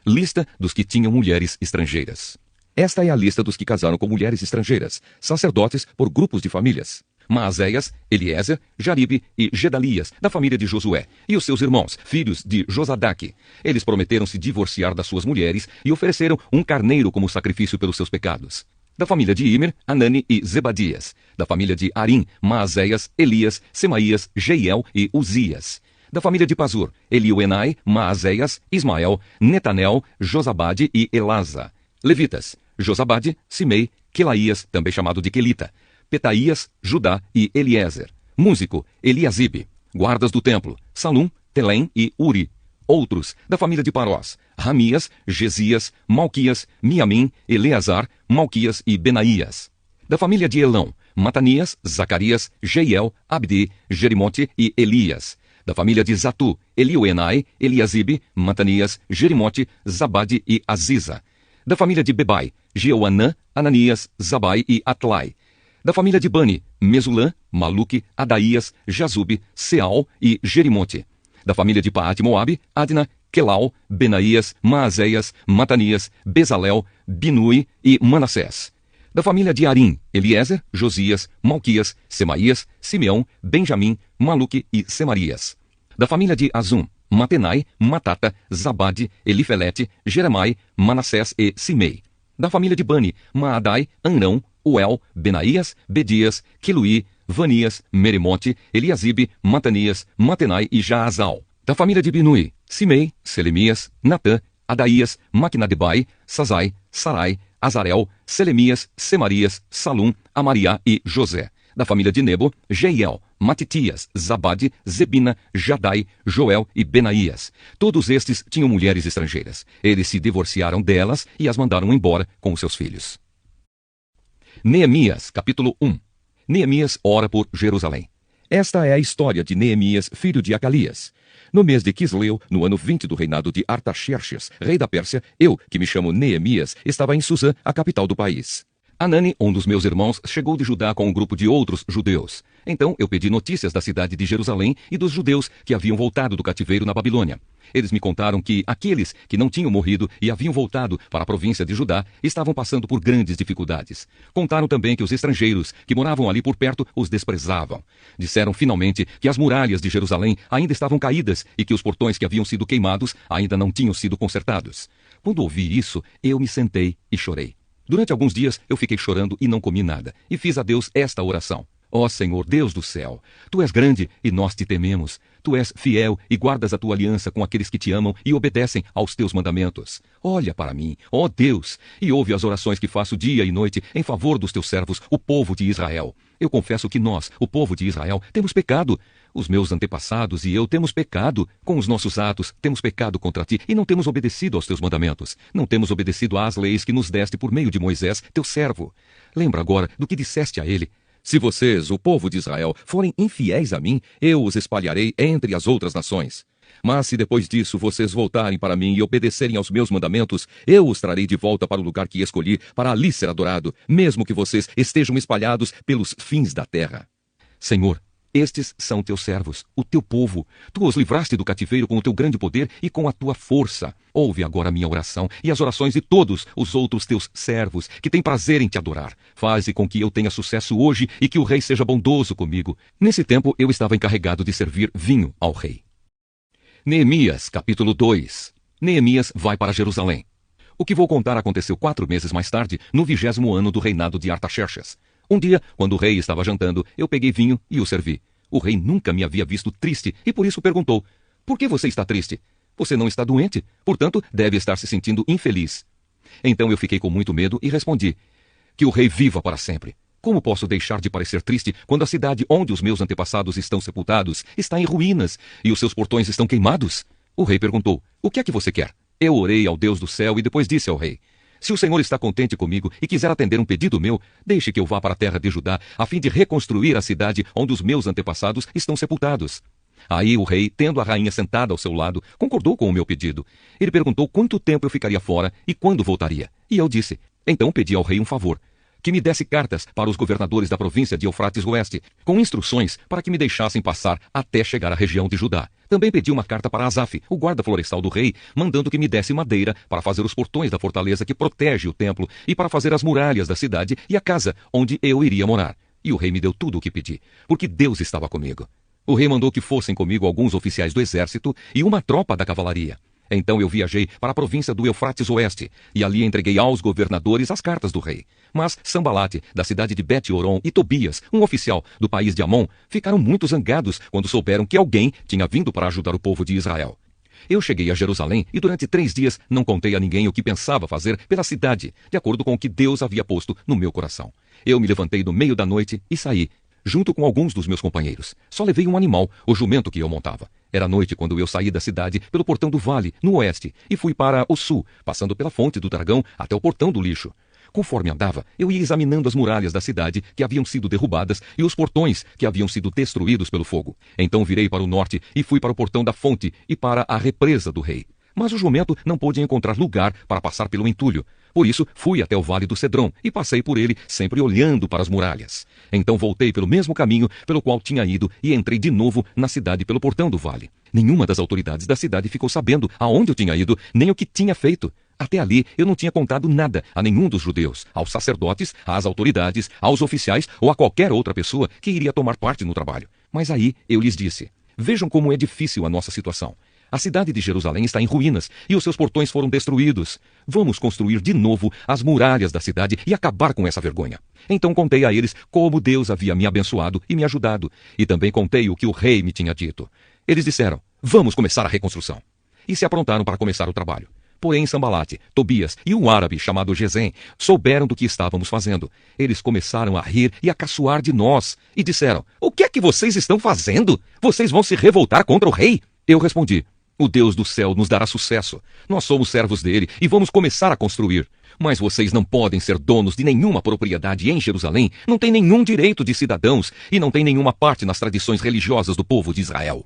Lista dos que tinham mulheres estrangeiras. Esta é a lista dos que casaram com mulheres estrangeiras, sacerdotes por grupos de famílias. Maazéias, Eliezer, Jaribe e Gedalias, da família de Josué, e os seus irmãos, filhos de Josadaque. Eles prometeram se divorciar das suas mulheres e ofereceram um carneiro como sacrifício pelos seus pecados. Da família de Imer, Anani e Zebadias. Da família de Arim, Maazéias, Elias, Semaías, Jeiel e Uzias. Da família de Pazur, Elioenai, Maazéias, Ismael, Netanel, Josabade e Elasa. Levitas, Josabade, Simei, Quelaías, também chamado de Quelita, Petaías, Judá e Eliezer. Músico, Eliasibe. Guardas do templo, Salum, Telém e Uri. Outros, da família de Parós, Ramias, Gesias, Malquias, Miamim, Eleazar, Malquias e Benaías. Da família de Elão, Matanias, Zacarias, Jeiel, Abdi, Jerimote e Elias. Da família de Zatu, Elioenai, Eliasibe, Matanias, Jerimote, Zabade e Aziza. Da família de Bebai, Jeoanã, Ananias, Zabai e Atlai. Da família de Bani, Mesulã, Maluque, Adaías, Jazube, Seal e Jerimote. Da família de Paate-Moabe, Adna, Quelau, Benaías, Maazéias, Matanias, Bezalel, Binui e Manassés. Da família de Arim, Eliezer, Josias, Malquias, Semaías, Simeão, Benjamim, Maluque e Semarias. Da família de Azum, Matenai, Matata, Zabade, Elifelete, Jeremai, Manassés e Simei. Da família de Bani, Maadai, Anrão, Uel, Benaías, Bedias, Quiluí, Vanias, Meremote, Eliasibe, Matanias, Matenai e Jaazal. Da família de Binui, Simei, Selemias, Natã, Adaías, Maquinadebai, Sazai, Sarai, Azarel, Selemias, Semarias, Salum, Amariá e José. Da família de Nebo, Jeiel, Matitias, Zabade, Zebina, Jadai, Joel e Benaías. Todos estes tinham mulheres estrangeiras. Eles se divorciaram delas e as mandaram embora com os seus filhos. Neemias, capítulo 1. Neemias ora por Jerusalém. Esta é a história de Neemias, filho de Acalias. No mês de Quisleu, no ano 20 do reinado de Artaxerxes, rei da Pérsia, eu, que me chamo Neemias, estava em Susã, a capital do país. Anani, um dos meus irmãos, chegou de Judá com um grupo de outros judeus. Então eu pedi notícias da cidade de Jerusalém e dos judeus que haviam voltado do cativeiro na Babilônia. Eles me contaram que aqueles que não tinham morrido e haviam voltado para a província de Judá estavam passando por grandes dificuldades. Contaram também que os estrangeiros que moravam ali por perto os desprezavam. Disseram finalmente que as muralhas de Jerusalém ainda estavam caídas e que os portões que haviam sido queimados ainda não tinham sido consertados. Quando ouvi isso, eu me sentei e chorei. Durante alguns dias eu fiquei chorando e não comi nada, e fiz a Deus esta oração. Ó Senhor, Deus do céu, Tu és grande e nós te tememos. Tu és fiel e guardas a Tua aliança com aqueles que te amam e obedecem aos Teus mandamentos. Olha para mim, ó Deus, e ouve as orações que faço dia e noite em favor dos Teus servos, o povo de Israel. Eu confesso que nós, o povo de Israel, temos pecado. Os meus antepassados e eu temos pecado. Com os nossos atos, temos pecado contra Ti e não temos obedecido aos Teus mandamentos. Não temos obedecido às leis que nos deste por meio de Moisés, Teu servo. Lembra agora do que disseste a ele. Se vocês, o povo de Israel, forem infiéis a mim, eu os espalharei entre as outras nações. Mas se depois disso vocês voltarem para mim e obedecerem aos meus mandamentos, eu os trarei de volta para o lugar que escolhi, para ali ser adorado, mesmo que vocês estejam espalhados pelos fins da terra. Senhor, estes são teus servos, o teu povo. Tu os livraste do cativeiro com o teu grande poder e com a tua força. Ouve agora a minha oração e as orações de todos os outros teus servos, que têm prazer em te adorar. Faze com que eu tenha sucesso hoje e que o rei seja bondoso comigo. Nesse tempo eu estava encarregado de servir vinho ao rei. Neemias, capítulo 2. Neemias vai para Jerusalém. O que vou contar aconteceu 4 meses mais tarde, no 20º ano do reinado de Artaxerxes. Um dia, quando o rei estava jantando, eu peguei vinho e o servi. O rei nunca me havia visto triste e por isso perguntou: "Por que você está triste? Você não está doente, portanto, deve estar se sentindo infeliz." Então eu fiquei com muito medo e respondi: "Que o rei viva para sempre. Como posso deixar de parecer triste quando a cidade onde os meus antepassados estão sepultados está em ruínas e os seus portões estão queimados?" O rei perguntou: "O que é que você quer?" Eu orei ao Deus do céu e depois disse ao rei: "Se o Senhor está contente comigo e quiser atender um pedido meu, deixe que eu vá para a terra de Judá, a fim de reconstruir a cidade onde os meus antepassados estão sepultados." Aí o rei, tendo a rainha sentada ao seu lado, concordou com o meu pedido. Ele perguntou quanto tempo eu ficaria fora e quando voltaria. E eu disse. Então pedi ao rei um favor: que me desse cartas para os governadores da província de Eufrates Oeste, com instruções para que me deixassem passar até chegar à região de Judá. Também pedi uma carta para Asaf, o guarda florestal do rei, mandando que me desse madeira para fazer os portões da fortaleza que protege o templo e para fazer as muralhas da cidade e a casa onde eu iria morar. E o rei me deu tudo o que pedi, porque Deus estava comigo. O rei mandou que fossem comigo alguns oficiais do exército e uma tropa da cavalaria. Então eu viajei para a província do Eufrates Oeste, e ali entreguei aos governadores as cartas do rei. Mas Sambalate, da cidade de Bet-Horon, e Tobias, um oficial do país de Amon, ficaram muito zangados quando souberam que alguém tinha vindo para ajudar o povo de Israel. Eu cheguei a Jerusalém e durante 3 dias não contei a ninguém o que pensava fazer pela cidade, de acordo com o que Deus havia posto no meu coração. Eu me levantei no meio da noite e saí, junto com alguns dos meus companheiros. Só levei um animal, o jumento que eu montava. Era noite quando eu saí da cidade pelo portão do vale, no oeste, e fui para o sul, passando pela fonte do dragão até o portão do lixo. Conforme andava, eu ia examinando as muralhas da cidade que haviam sido derrubadas e os portões que haviam sido destruídos pelo fogo. Então virei para o norte e fui para o portão da fonte e para a represa do rei. Mas o jumento não pôde encontrar lugar para passar pelo entulho. Por isso, fui até o vale do Cedron e passei por ele, sempre olhando para as muralhas. Então voltei pelo mesmo caminho pelo qual tinha ido e entrei de novo na cidade pelo portão do vale. Nenhuma das autoridades da cidade ficou sabendo aonde eu tinha ido, nem o que tinha feito. Até ali, eu não tinha contado nada a nenhum dos judeus, aos sacerdotes, às autoridades, aos oficiais ou a qualquer outra pessoa que iria tomar parte no trabalho. Mas aí eu lhes disse: "Vejam como é difícil a nossa situação. A cidade de Jerusalém está em ruínas e os seus portões foram destruídos. Vamos construir de novo as muralhas da cidade e acabar com essa vergonha." Então contei a eles como Deus havia me abençoado e me ajudado, e também contei o que o rei me tinha dito. Eles disseram: "Vamos começar a reconstrução." E se aprontaram para começar o trabalho. Porém Sambalate, Tobias e um árabe chamado Gesem souberam do que estávamos fazendo. Eles começaram a rir e a caçoar de nós e disseram: "O que é que vocês estão fazendo? Vocês vão se revoltar contra o rei?" Eu respondi: "O Deus do céu nos dará sucesso. Nós somos servos dele e vamos começar a construir. Mas vocês não podem ser donos de nenhuma propriedade em Jerusalém, não têm nenhum direito de cidadãos e não têm nenhuma parte nas tradições religiosas do povo de Israel."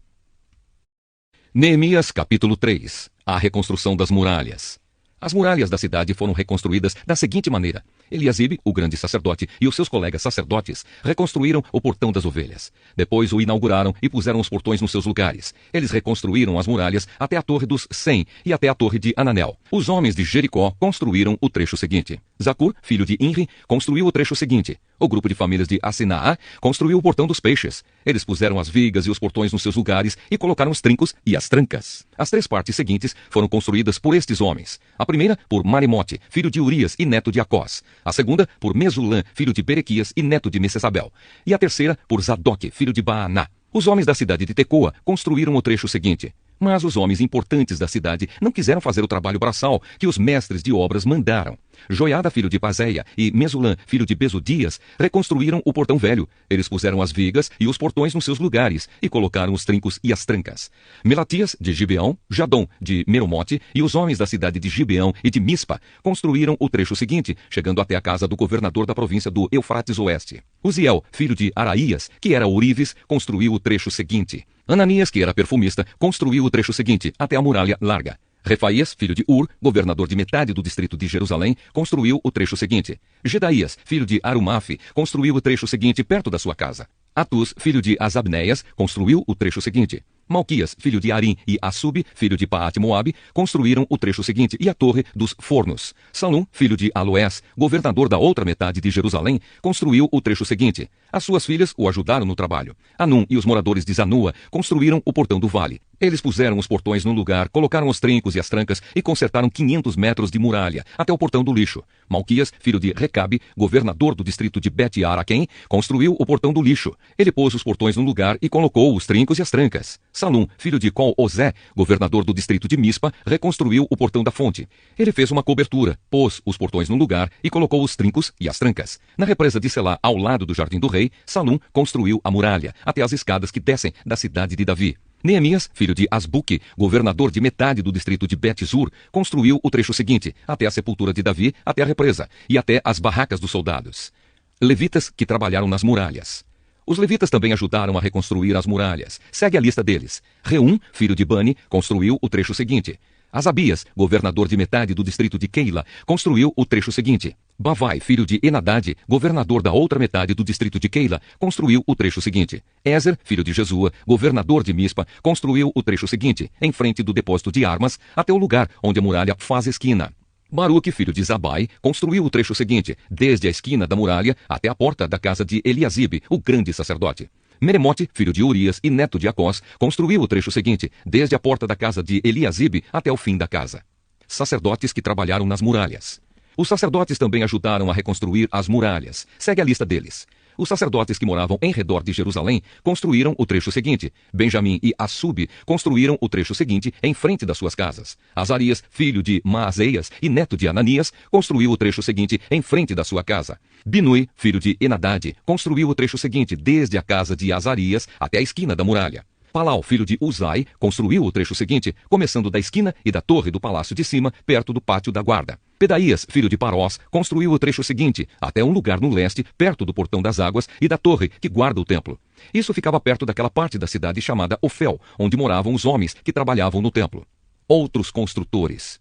Neemias capítulo 3. A reconstrução das muralhas. As muralhas da cidade foram reconstruídas da seguinte maneira: Eliasibe, o grande sacerdote, e os seus colegas sacerdotes reconstruíram o portão das ovelhas. Depois o inauguraram e puseram os portões nos seus lugares. Eles reconstruíram as muralhas até a torre dos 100 e até a torre de Ananel. Os homens de Jericó construíram o trecho seguinte. Zacur, filho de Inri, construiu o trecho seguinte. O grupo de famílias de Assinaá construiu o portão dos peixes. Eles puseram as vigas e os portões nos seus lugares e colocaram os trincos e as trancas. As 3 partes seguintes foram construídas por estes homens. A primeira, por Maremote, filho de Urias e neto de Acós. A segunda, por Mesulã, filho de Berequias e neto de Messesabel. E a terceira, por Zadok, filho de Baaná. Os homens da cidade de Tecoa construíram o trecho seguinte. Mas os homens importantes da cidade não quiseram fazer o trabalho braçal que os mestres de obras mandaram. Joiada, filho de Pazéia, e Mesulã, filho de Besodias, reconstruíram o portão velho. Eles puseram as vigas e os portões nos seus lugares e colocaram os trincos e as trancas. Melatias, de Gibeão, Jadom, de Meromote, e os homens da cidade de Gibeão e de Mispa construíram o trecho seguinte, chegando até a casa do governador da província do Eufrates Oeste. Uziel, filho de Araías, que era ourives, construiu o trecho seguinte. Ananias, que era perfumista, construiu o trecho seguinte, até a muralha larga. Refaías, filho de Ur, governador de metade do distrito de Jerusalém, construiu o trecho seguinte. Gedaías, filho de Arumafe, construiu o trecho seguinte perto da sua casa. Atus, filho de Asabneias, construiu o trecho seguinte. Malquias, filho de Arim, e Assub, filho de Paate-Moabe, construíram o trecho seguinte e a torre dos fornos. Salum, filho de Aloés, governador da outra metade de Jerusalém, construiu o trecho seguinte. As suas filhas o ajudaram no trabalho. Anum e os moradores de Zanua construíram o portão do vale. Eles puseram os portões no lugar, colocaram os trincos e as trancas e consertaram 500 metros de muralha, até o portão do lixo. Malquias, filho de Recabe, governador do distrito de Bet-Araquém, construiu o portão do lixo. Ele pôs os portões no lugar e colocou os trincos e as trancas. Salum, filho de Col-Ozé, governador do distrito de Mispa, reconstruiu o portão da fonte. Ele fez uma cobertura, pôs os portões no lugar e colocou os trincos e as trancas. Na represa de Selá, ao lado do jardim do rei, Salum construiu a muralha, até as escadas que descem da cidade de Davi. Neemias, filho de Asbuque, governador de metade do distrito de Bet-Zur, construiu o trecho seguinte, até a sepultura de Davi, até a represa, e até as barracas dos soldados. Levitas que trabalharam nas muralhas. Os levitas também ajudaram a reconstruir as muralhas. Segue a lista deles. Reum, filho de Bani, construiu o trecho seguinte. Asabias, governador de metade do distrito de Keila, construiu o trecho seguinte. Bavai, filho de Enadade, governador da outra metade do distrito de Keila, construiu o trecho seguinte. Ezer, filho de Jesua, governador de Mispa, construiu o trecho seguinte, em frente do depósito de armas, até o lugar onde a muralha faz esquina. Baruque, filho de Zabai, construiu o trecho seguinte, desde a esquina da muralha até a porta da casa de Eliasibe, o grande sacerdote. Meremote, filho de Urias e neto de Acós, construiu o trecho seguinte, desde a porta da casa de Eliasibe até o fim da casa. Sacerdotes que trabalharam nas muralhas. Os sacerdotes também ajudaram a reconstruir as muralhas. Segue a lista deles. Os sacerdotes que moravam em redor de Jerusalém construíram o trecho seguinte. Benjamim e Assub construíram o trecho seguinte em frente das suas casas. Azarias, filho de Maazeias e neto de Ananias, construiu o trecho seguinte em frente da sua casa. Binui, filho de Enadade, construiu o trecho seguinte desde a casa de Azarias até a esquina da muralha. Palau, filho de Uzai, construiu o trecho seguinte, começando da esquina e da torre do palácio de cima, perto do pátio da guarda. Pedaías, filho de Parós, construiu o trecho seguinte, até um lugar no leste, perto do portão das águas e da torre que guarda o templo. Isso ficava perto daquela parte da cidade chamada Ofel, onde moravam os homens que trabalhavam no templo. Outros construtores.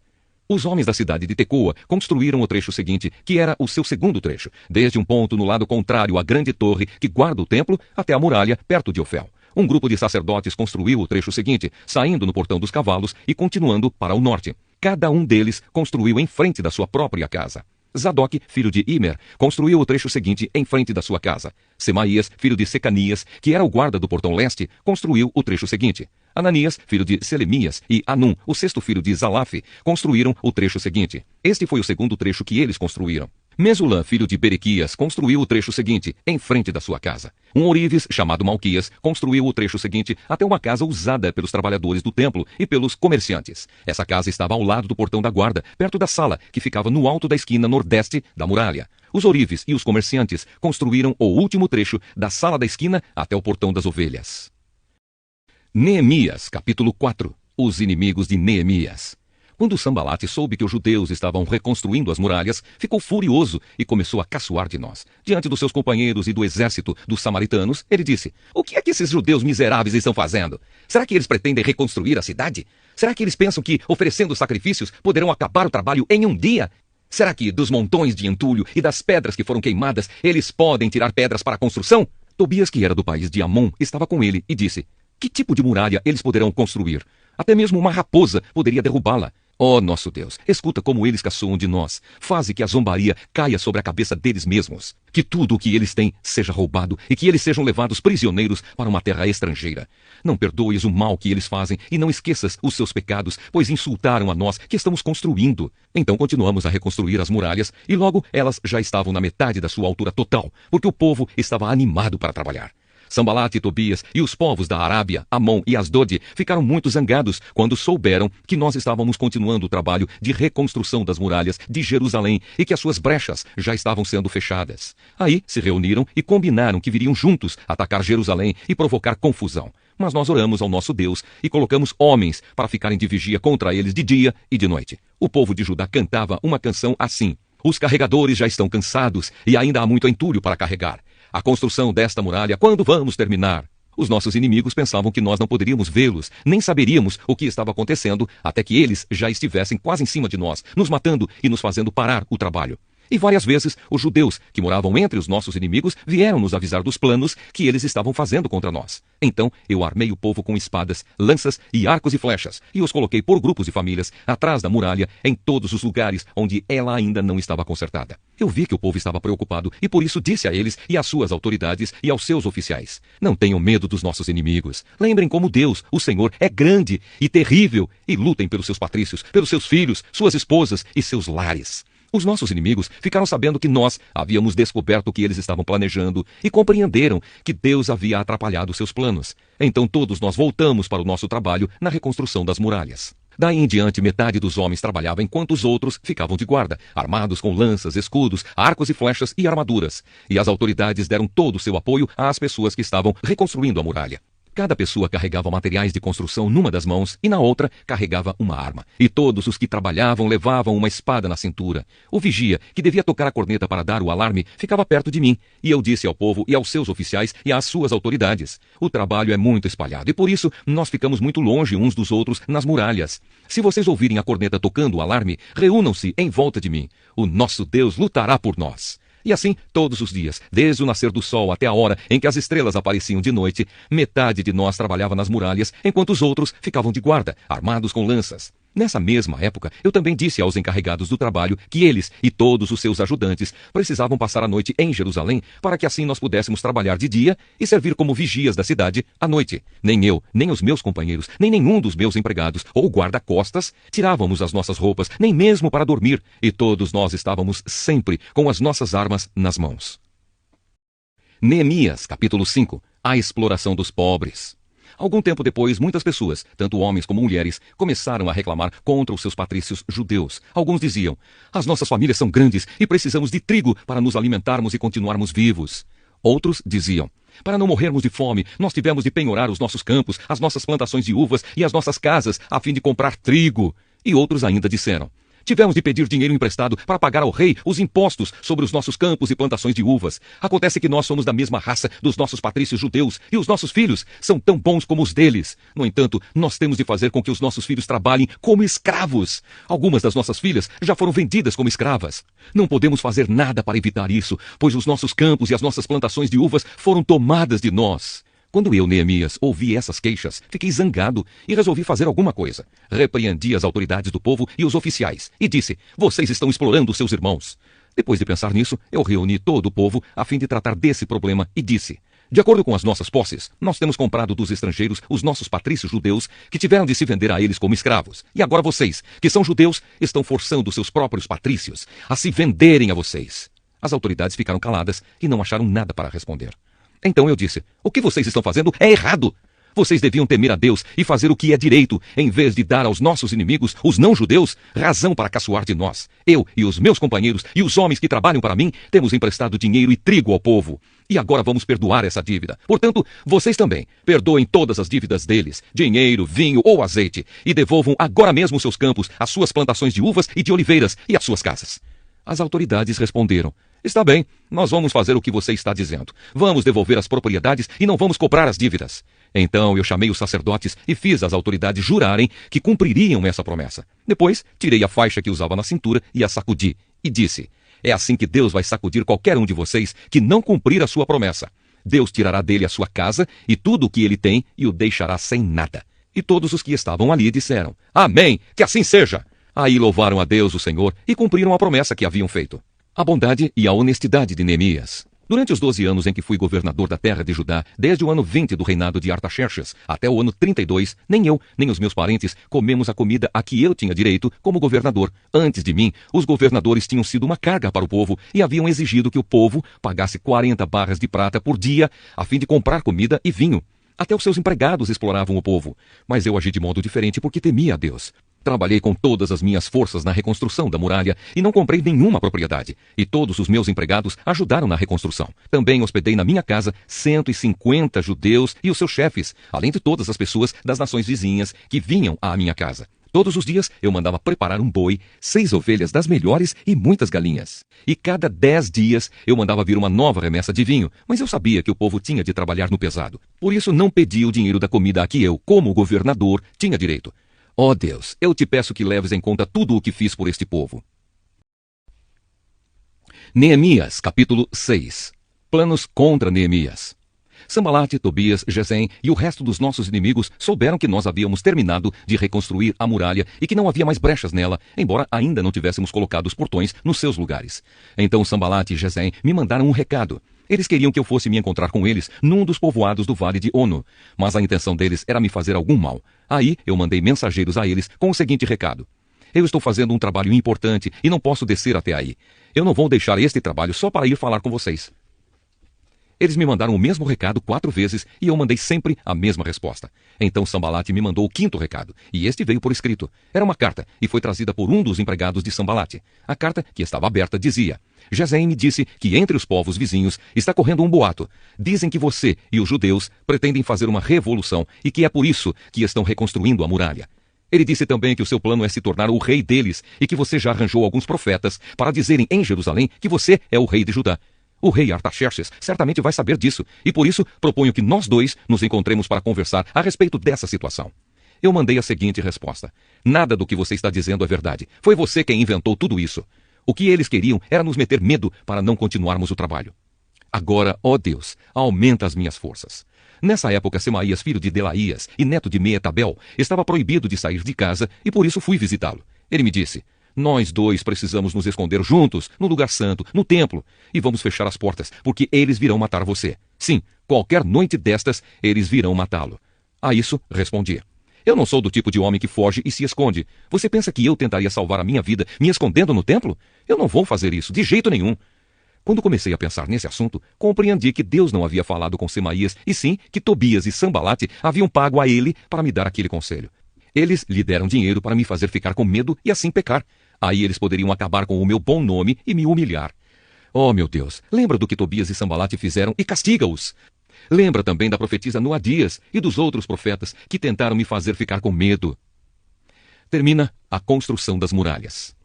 Os homens da cidade de Tecoa construíram o trecho seguinte, que era o seu segundo trecho, desde um ponto no lado contrário à grande torre que guarda o templo até a muralha, perto de Ofel. Um grupo de sacerdotes construiu o trecho seguinte, saindo no portão dos cavalos e continuando para o norte. Cada um deles construiu em frente da sua própria casa. Zadok, filho de Imer, construiu o trecho seguinte em frente da sua casa. Semaías, filho de Secanias, que era o guarda do portão leste, construiu o trecho seguinte. Ananias, filho de Selemias, e Anum, o sexto filho de Zalafe, construíram o trecho seguinte. Este foi o segundo trecho que eles construíram. Mesulã, filho de Berequias, construiu o trecho seguinte, em frente da sua casa. Um ourives, chamado Malquias, construiu o trecho seguinte até uma casa usada pelos trabalhadores do templo e pelos comerciantes. Essa casa estava ao lado do portão da guarda, perto da sala, que ficava no alto da esquina nordeste da muralha. Os ourives e os comerciantes construíram o último trecho da sala da esquina até o portão das ovelhas. Neemias, capítulo 4. Os inimigos de Neemias. Quando Sambalate soube que os judeus estavam reconstruindo as muralhas, ficou furioso e começou a caçoar de nós. Diante dos seus companheiros e do exército dos samaritanos, ele disse: "O que é que esses judeus miseráveis estão fazendo? Será que eles pretendem reconstruir a cidade? Será que eles pensam que, oferecendo sacrifícios, poderão acabar o trabalho em um dia? Será que dos montões de entulho e das pedras que foram queimadas, eles podem tirar pedras para a construção? Tobias, que era do país de Amon, estava com ele e disse: que tipo de muralha eles poderão construir? Até mesmo uma raposa poderia derrubá-la. Ó nosso Deus, escuta como eles caçoam de nós. Faze que a zombaria caia sobre a cabeça deles mesmos. Que tudo o que eles têm seja roubado e que eles sejam levados prisioneiros para uma terra estrangeira. Não perdoes o mal que eles fazem e não esqueças os seus pecados, pois insultaram a nós que estamos construindo. Então continuamos a reconstruir as muralhas e logo elas já estavam na metade da sua altura total, porque o povo estava animado para trabalhar. Sambalate e Tobias e os povos da Arábia, Amon e Asdod ficaram muito zangados quando souberam que nós estávamos continuando o trabalho de reconstrução das muralhas de Jerusalém e que as suas brechas já estavam sendo fechadas. Aí se reuniram e combinaram que viriam juntos atacar Jerusalém e provocar confusão. Mas nós oramos ao nosso Deus e colocamos homens para ficarem de vigia contra eles de dia e de noite. O povo de Judá cantava uma canção assim: os carregadores já estão cansados e ainda há muito entulho para carregar. A construção desta muralha, quando vamos terminar? Os nossos inimigos pensavam que nós não poderíamos vê-los, nem saberíamos o que estava acontecendo, até que eles já estivessem quase em cima de nós, nos matando e nos fazendo parar o trabalho. E várias vezes os judeus, que moravam entre os nossos inimigos, vieram nos avisar dos planos que eles estavam fazendo contra nós. Então eu armei o povo com espadas, lanças e arcos e flechas, e os coloquei por grupos de famílias, atrás da muralha, em todos os lugares onde ela ainda não estava consertada. Eu vi que o povo estava preocupado, e por isso disse a eles e às suas autoridades e aos seus oficiais: não tenham medo dos nossos inimigos. Lembrem como Deus, o Senhor, é grande e terrível, e lutem pelos seus patrícios, pelos seus filhos, suas esposas e seus lares. Os nossos inimigos ficaram sabendo que nós havíamos descoberto o que eles estavam planejando e compreenderam que Deus havia atrapalhado seus planos. Então todos nós voltamos para o nosso trabalho na reconstrução das muralhas. Daí em diante, metade dos homens trabalhava enquanto os outros ficavam de guarda, armados com lanças, escudos, arcos e flechas e armaduras. E as autoridades deram todo o seu apoio às pessoas que estavam reconstruindo a muralha. Cada pessoa carregava materiais de construção numa das mãos e na outra carregava uma arma. E todos os que trabalhavam levavam uma espada na cintura. O vigia, que devia tocar a corneta para dar o alarme, ficava perto de mim. E eu disse ao povo e aos seus oficiais e às suas autoridades: o trabalho é muito espalhado e por isso nós ficamos muito longe uns dos outros nas muralhas. Se vocês ouvirem a corneta tocando o alarme, reúnam-se em volta de mim. O nosso Deus lutará por nós. E assim, todos os dias, desde o nascer do sol até a hora em que as estrelas apareciam de noite, metade de nós trabalhava nas muralhas, enquanto os outros ficavam de guarda, armados com lanças. Nessa mesma época, eu também disse aos encarregados do trabalho que eles e todos os seus ajudantes precisavam passar a noite em Jerusalém para que assim nós pudéssemos trabalhar de dia e servir como vigias da cidade à noite. Nem eu, nem os meus companheiros, nem nenhum dos meus empregados ou guarda-costas tirávamos as nossas roupas, nem mesmo para dormir, e todos nós estávamos sempre com as nossas armas nas mãos. Neemias, capítulo 5. A exploração dos pobres. Algum tempo depois, muitas pessoas, tanto homens como mulheres, começaram a reclamar contra os seus patrícios judeus. Alguns diziam: as nossas famílias são grandes e precisamos de trigo para nos alimentarmos e continuarmos vivos. Outros diziam: para não morrermos de fome, nós tivemos de penhorar os nossos campos, as nossas plantações de uvas e as nossas casas, a fim de comprar trigo. E outros ainda disseram: tivemos de pedir dinheiro emprestado para pagar ao rei os impostos sobre os nossos campos e plantações de uvas. Acontece que nós somos da mesma raça dos nossos patrícios judeus e os nossos filhos são tão bons como os deles. No entanto, nós temos de fazer com que os nossos filhos trabalhem como escravos. Algumas das nossas filhas já foram vendidas como escravas. Não podemos fazer nada para evitar isso, pois os nossos campos e as nossas plantações de uvas foram tomadas de nós. Quando eu, Neemias, ouvi essas queixas, fiquei zangado e resolvi fazer alguma coisa. Repreendi as autoridades do povo e os oficiais e disse: vocês estão explorando seus irmãos. Depois de pensar nisso, eu reuni todo o povo a fim de tratar desse problema e disse: de acordo com as nossas posses, nós temos comprado dos estrangeiros os nossos patrícios judeus que tiveram de se vender a eles como escravos. E agora vocês, que são judeus, estão forçando seus próprios patrícios a se venderem a vocês. As autoridades ficaram caladas e não acharam nada para responder. Então eu disse: o que vocês estão fazendo é errado. Vocês deviam temer a Deus e fazer o que é direito, em vez de dar aos nossos inimigos, os não-judeus, razão para caçoar de nós. Eu e os meus companheiros e os homens que trabalham para mim temos emprestado dinheiro e trigo ao povo. E agora vamos perdoar essa dívida. Portanto, vocês também perdoem todas as dívidas deles, dinheiro, vinho ou azeite, e devolvam agora mesmo seus campos, as suas plantações de uvas e de oliveiras e as suas casas. As autoridades responderam: Está bem, nós vamos fazer o que você está dizendo. Vamos devolver as propriedades e não vamos cobrar as dívidas. Então eu chamei os sacerdotes e fiz as autoridades jurarem que cumpririam essa promessa. Depois, tirei a faixa que usava na cintura e a sacudi. E disse: é assim que Deus vai sacudir qualquer um de vocês que não cumprir a sua promessa. Deus tirará dele a sua casa e tudo o que ele tem e o deixará sem nada. E todos os que estavam ali disseram: Amém, que assim seja. Aí louvaram a Deus, o Senhor, e cumpriram a promessa que haviam feito. A bondade e a honestidade de Neemias. Durante os 12 anos em que fui governador da terra de Judá, desde o ano 20 do reinado de Artaxerxes até o ano 32, nem eu, nem os meus parentes comemos a comida a que eu tinha direito como governador. Antes de mim, os governadores tinham sido uma carga para o povo e haviam exigido que o povo pagasse 40 barras de prata por dia a fim de comprar comida e vinho. Até os seus empregados exploravam o povo. Mas eu agi de modo diferente porque temia a Deus. Trabalhei com todas as minhas forças na reconstrução da muralha e não comprei nenhuma propriedade. E todos os meus empregados ajudaram na reconstrução. Também hospedei na minha casa 150 judeus e os seus chefes, além de todas as pessoas das nações vizinhas que vinham à minha casa. Todos os dias eu mandava preparar um boi, 6 ovelhas das melhores e muitas galinhas. E cada 10 dias eu mandava vir uma nova remessa de vinho, mas eu sabia que o povo tinha de trabalhar no pesado. Por isso não pedi o dinheiro da comida a que eu, como governador, tinha direito. Ó Deus, eu te peço que leves em conta tudo o que fiz por este povo. Neemias, capítulo 6. Planos contra Neemias. Sambalate, Tobias, Gesem e o resto dos nossos inimigos souberam que nós havíamos terminado de reconstruir a muralha e que não havia mais brechas nela, embora ainda não tivéssemos colocado os portões nos seus lugares. Então Sambalate e Gesem me mandaram um recado. Eles queriam que eu fosse me encontrar com eles num dos povoados do vale de Ono, mas a intenção deles era me fazer algum mal. Aí eu mandei mensageiros a eles com o seguinte recado: eu estou fazendo um trabalho importante e não posso descer até aí. Eu não vou deixar este trabalho só para ir falar com vocês. Eles me mandaram o mesmo recado 4 vezes e eu mandei sempre a mesma resposta. Então Sambalate me mandou o 5º recado, e este veio por escrito. Era uma carta e foi trazida por um dos empregados de Sambalate. A carta, que estava aberta, dizia: Gesem me disse que entre os povos vizinhos está correndo um boato. Dizem que você e os judeus pretendem fazer uma revolução e que é por isso que estão reconstruindo a muralha. Ele disse também que o seu plano é se tornar o rei deles e que você já arranjou alguns profetas para dizerem em Jerusalém que você é o rei de Judá. O rei Artaxerxes certamente vai saber disso, e por isso proponho que nós dois nos encontremos para conversar a respeito dessa situação. Eu mandei a seguinte resposta: nada do que você está dizendo é verdade. Foi você quem inventou tudo isso. O que eles queriam era nos meter medo para não continuarmos o trabalho. Agora, ó Deus, aumenta as minhas forças. Nessa época, Semaías, filho de Delaías e neto de Meetabel, estava proibido de sair de casa e por isso fui visitá-lo. Ele me disse: nós dois precisamos nos esconder juntos, no lugar santo, no templo, e vamos fechar as portas, porque eles virão matar você. Sim, qualquer noite destas, eles virão matá-lo. A isso, respondi: eu não sou do tipo de homem que foge e se esconde. Você pensa que eu tentaria salvar a minha vida me escondendo no templo? Eu não vou fazer isso, de jeito nenhum. Quando comecei a pensar nesse assunto, compreendi que Deus não havia falado com Semaías, e sim que Tobias e Sambalate haviam pago a ele para me dar aquele conselho. Eles lhe deram dinheiro para me fazer ficar com medo e assim pecar. Aí eles poderiam acabar com o meu bom nome e me humilhar. Oh, meu Deus, lembra do que Tobias e Sambalate fizeram e castiga-os. Lembra também da profetisa Noadias e dos outros profetas que tentaram me fazer ficar com medo. Termina a construção das muralhas.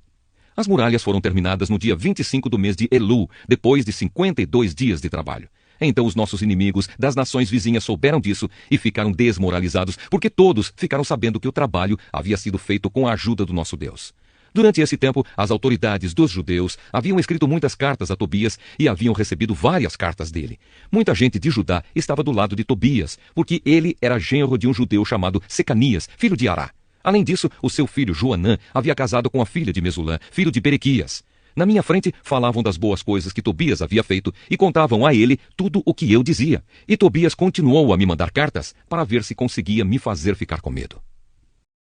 As muralhas foram terminadas no dia 25 do mês de Elu, depois de 52 dias de trabalho. Então os nossos inimigos das nações vizinhas souberam disso e ficaram desmoralizados, porque todos ficaram sabendo que o trabalho havia sido feito com a ajuda do nosso Deus. Durante esse tempo, as autoridades dos judeus haviam escrito muitas cartas a Tobias e haviam recebido várias cartas dele. Muita gente de Judá estava do lado de Tobias, porque ele era genro de um judeu chamado Secanias, filho de Ará. Além disso, o seu filho Joanã havia casado com a filha de Mesulã, filho de Berequias. Na minha frente, falavam das boas coisas que Tobias havia feito e contavam a ele tudo o que eu dizia. E Tobias continuou a me mandar cartas para ver se conseguia me fazer ficar com medo.